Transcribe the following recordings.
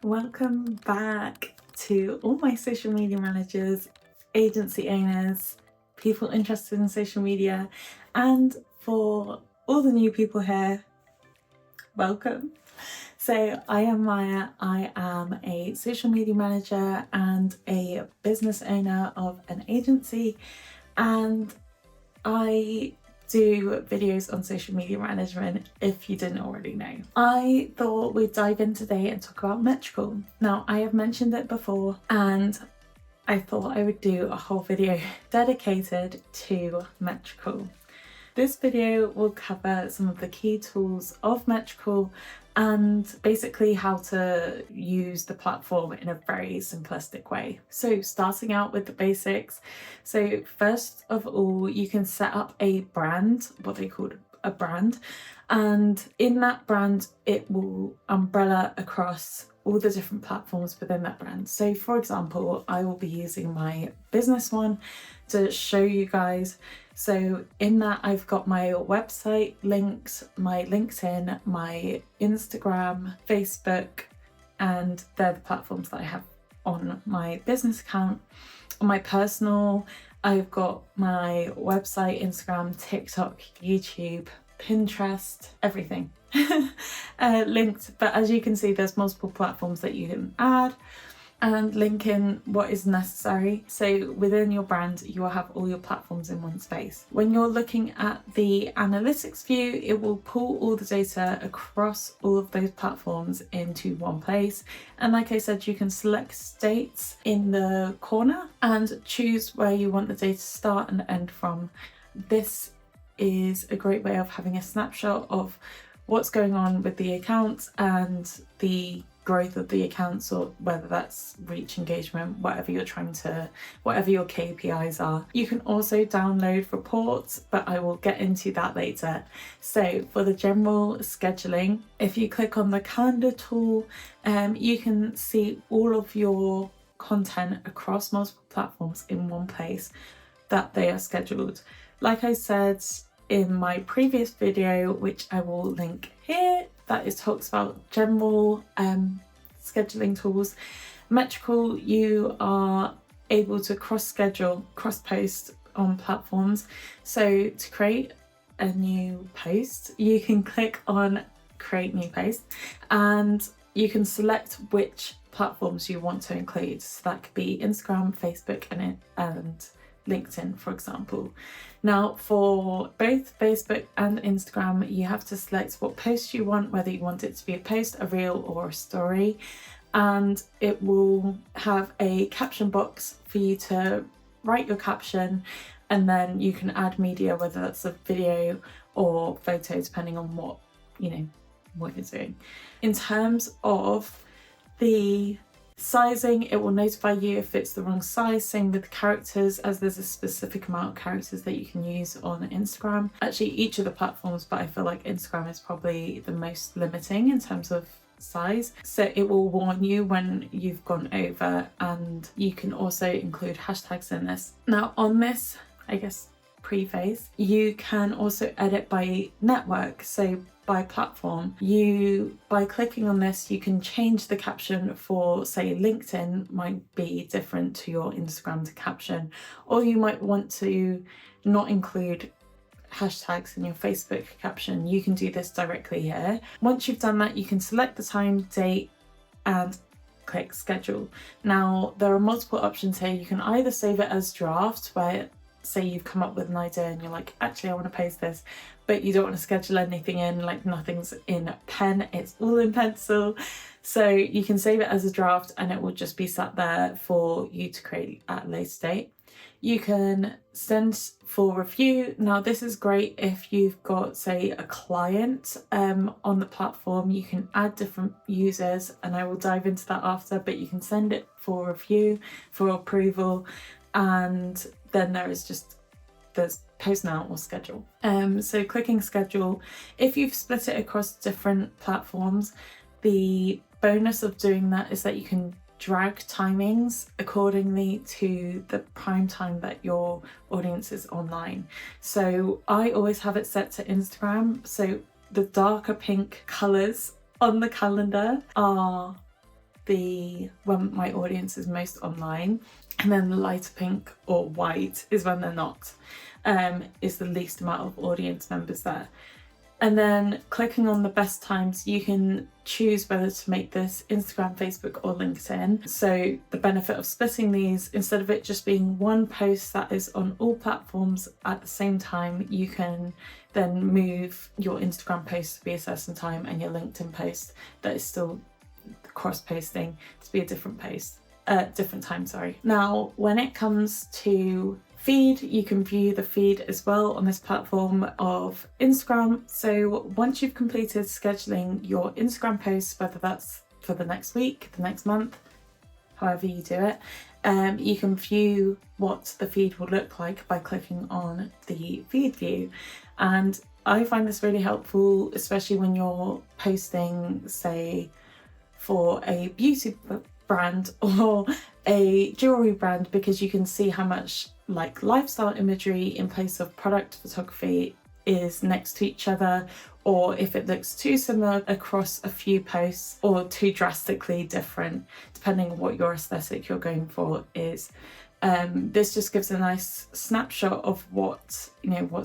Welcome back to all my social media managers, agency owners, people interested in social media, and for all the new people here, welcome. So I am Maya. I am a social media manager and a business owner of an agency, and I do videos on social media management if you didn't already know. I thought we'd dive in today and talk about Metricool. Now, I have mentioned it before and I thought I would do a whole video dedicated to Metricool. This video will cover some of the key tools of Metricool and basically how to use the platform in a very simplistic way. So starting out with the basics. So first of all, you can set up a brand, what they call a brand, and in that brand, it will umbrella across all the different platforms within that brand. So for example, I will be using my business one to show you guys. So in that, I've got my website links, my LinkedIn, my Instagram, Facebook, and they're the platforms that I have on my business account. On my personal, I've got my website, Instagram, TikTok, YouTube, Pinterest, everything linked. But as you can see, there's multiple platforms that you can add and link in what is necessary. So within your brand, you will have all your platforms in one space. When you're looking at the analytics view, it will pull all the data across all of those platforms into one place. And like I said, you can select states in the corner and choose where you want the data to start and end from. This is a great way of having a snapshot of what's going on with the accounts and the growth of the accounts, or whether that's reach, engagement, whatever your KPIs are. You can also download reports, but I will get into that later. So for the general scheduling, if you click on the calendar tool, you can see all of your content across multiple platforms in one place that they are scheduled. Like I said in my previous video, which I will link here, that is talks about general scheduling tools. Metricool, you are able to cross-schedule, cross-post on platforms. So to create a new post, you can click on create new post and you can select which platforms you want to include. So that could be Instagram, Facebook, and LinkedIn, for example. Now for both Facebook and Instagram, you have to select what post you want, whether you want it to be a post, a reel, or a story, and it will have a caption box for you to write your caption, and then you can add media, whether that's a video or photo, depending on what you're doing. In terms of the sizing, it will notify you if it's the wrong size. Same with characters, as there's a specific amount of characters that you can use on Instagram. Actually, each of the platforms, but I feel like Instagram is probably the most limiting in terms of size. So it will warn you when you've gone over, and you can also include hashtags in this. Now on this, I guess, preface, you can also edit by network, so by platform. By clicking on this, you can change the caption for, say, LinkedIn might be different to your Instagram to caption, or you might want to not include hashtags in your Facebook caption. You can do this directly here. Once you've done that, you can select the time, date, and click schedule. Now there are multiple options here. You can either save it as draft, where say you've come up with an idea and you're like, actually I want to post this, but you don't want to schedule anything in, like nothing's in pen, it's all in pencil. So you can save it as a draft and it will just be sat there for you to create at a later date. You can send for review. Now this is great if you've got, say, a client on the platform. You can add different users, and I will dive into that after, but you can send it for review, for approval, and then there's post now or schedule. So clicking schedule, if you've split it across different platforms, the bonus of doing that is that you can drag timings accordingly to the prime time that your audience is online. So I always have it set to Instagram, so the darker pink colours on the calendar are when my audience is most online, and then the lighter pink or white is when they're not, is the least amount of audience members there. And then clicking on the best times, you can choose whether to make this Instagram, Facebook or LinkedIn. So the benefit of splitting these, instead of it just being one post that is on all platforms at the same time, you can then move your Instagram post to be a certain time and your LinkedIn post that is still cross-posting to be a different post, different time, sorry. Now, when it comes to feed, you can view the feed as well on this platform of Instagram. So once you've completed scheduling your Instagram posts, whether that's for the next week, the next month, however you do it, you can view what the feed will look like by clicking on the feed view. And I find this really helpful, especially when you're posting, say, for a beauty brand or a jewelry brand, because you can see how much like lifestyle imagery in place of product photography is next to each other, or if it looks too similar across a few posts or too drastically different, depending on what your aesthetic you're going for is. This just gives a nice snapshot of what's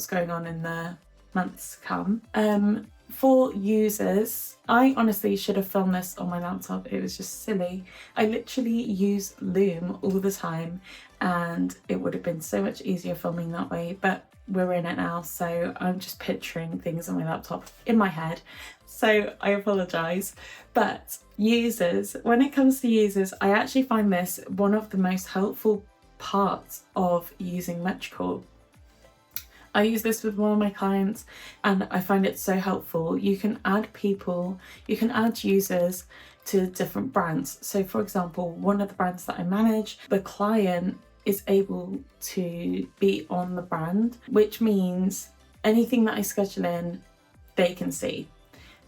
going on in the months to come. For users, I honestly should have filmed this on my laptop. It was just silly. I literally use Loom all the time, and it would have been so much easier filming that way, but we're in it now, so I'm just picturing things on my laptop in my head, so I apologise. But users, when it comes to users, I actually find this one of the most helpful parts of using Metricool. I use this with one of my clients and I find it so helpful. You can add people, you can add users to different brands. So for example, one of the brands that I manage, the client is able to be on the brand, which means anything that I schedule in, they can see.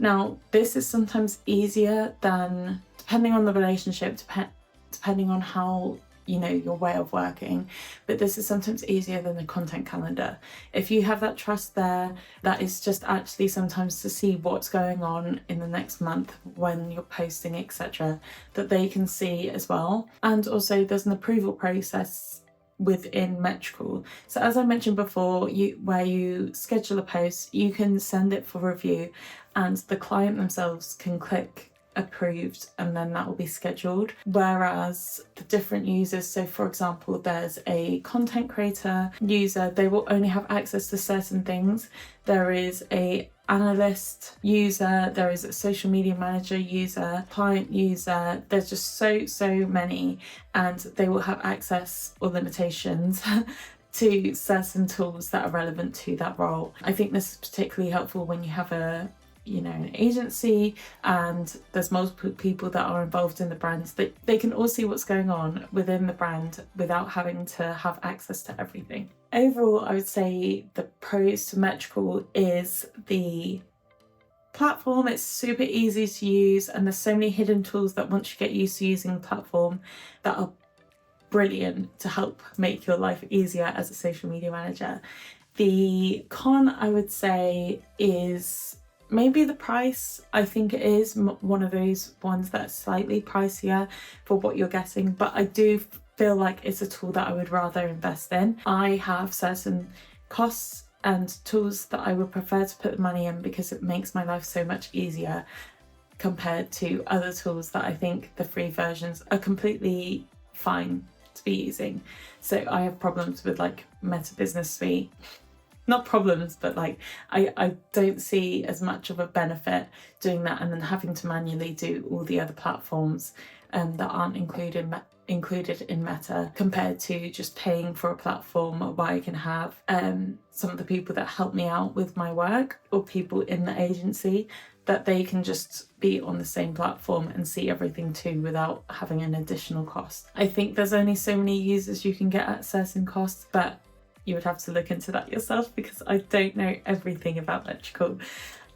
Now, this is sometimes easier than, depending on the relationship, depending on how your way of working, but this is sometimes easier than the content calendar. If you have that trust there, that is just actually sometimes to see what's going on in the next month when you're posting, etc., that they can see as well. And also there's an approval process within Metricool. So as I mentioned before, where you schedule a post, you can send it for review and the client themselves can click approved and then that will be scheduled. Whereas the different users, so for example, there's a content creator user, they will only have access to certain things. There is a analyst user, there is a social media manager user, client user, there's just so many, and they will have access or limitations to certain tools that are relevant to that role. I think this is particularly helpful when you have an agency and there's multiple people that are involved in the brand, that they can all see what's going on within the brand without having to have access to everything. Overall, I would say the pros to Metricool is the platform. It's super easy to use and there's so many hidden tools that once you get used to using the platform that are brilliant to help make your life easier as a social media manager. The con, I would say, is maybe the price. I think it is one of those ones that's slightly pricier for what you're getting, but I do feel like it's a tool that I would rather invest in. I have certain costs and tools that I would prefer to put the money in because it makes my life so much easier compared to other tools that I think the free versions are completely fine to be using. So I have problems with like Meta Business Suite. Not problems, but like I don't see as much of a benefit doing that and then having to manually do all the other platforms that aren't included in Meta, compared to just paying for a platform where I can have some of the people that help me out with my work or people in the agency, that they can just be on the same platform and see everything too without having an additional cost. I think there's only so many users you can get at certain costs, but you would have to look into that yourself because I don't know everything about Metricool.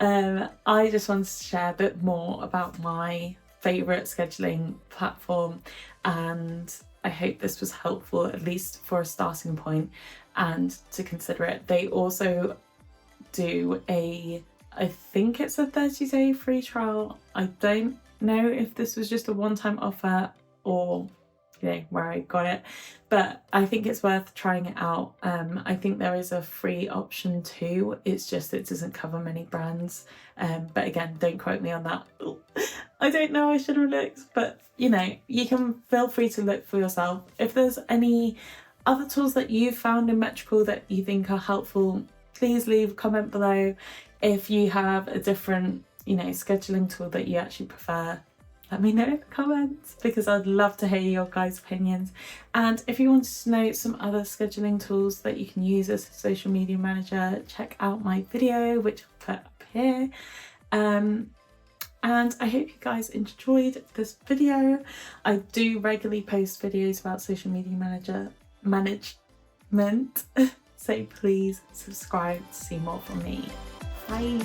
I just wanted to share a bit more about my favourite scheduling platform, and I hope this was helpful, at least for a starting point, and to consider it. They also do I think it's a 30-day free trial. I don't know if this was just a one-time offer or where I got it, but I think it's worth trying it out. I think there is a free option too, it's just it doesn't cover many brands, but again, don't quote me on that. I don't know, I should have looked, but you can feel free to look for yourself. If there's any other tools that you've found in Metricool that you think are helpful, please leave a comment below. If you have a different scheduling tool that you actually prefer, let me know in the comments, because I'd love to hear your guys' opinions. And if you want to know some other scheduling tools that you can use as a social media manager, check out my video, which I'll put up here. And I hope you guys enjoyed this video. I do regularly post videos about social media management, so please subscribe to see more from me. Bye.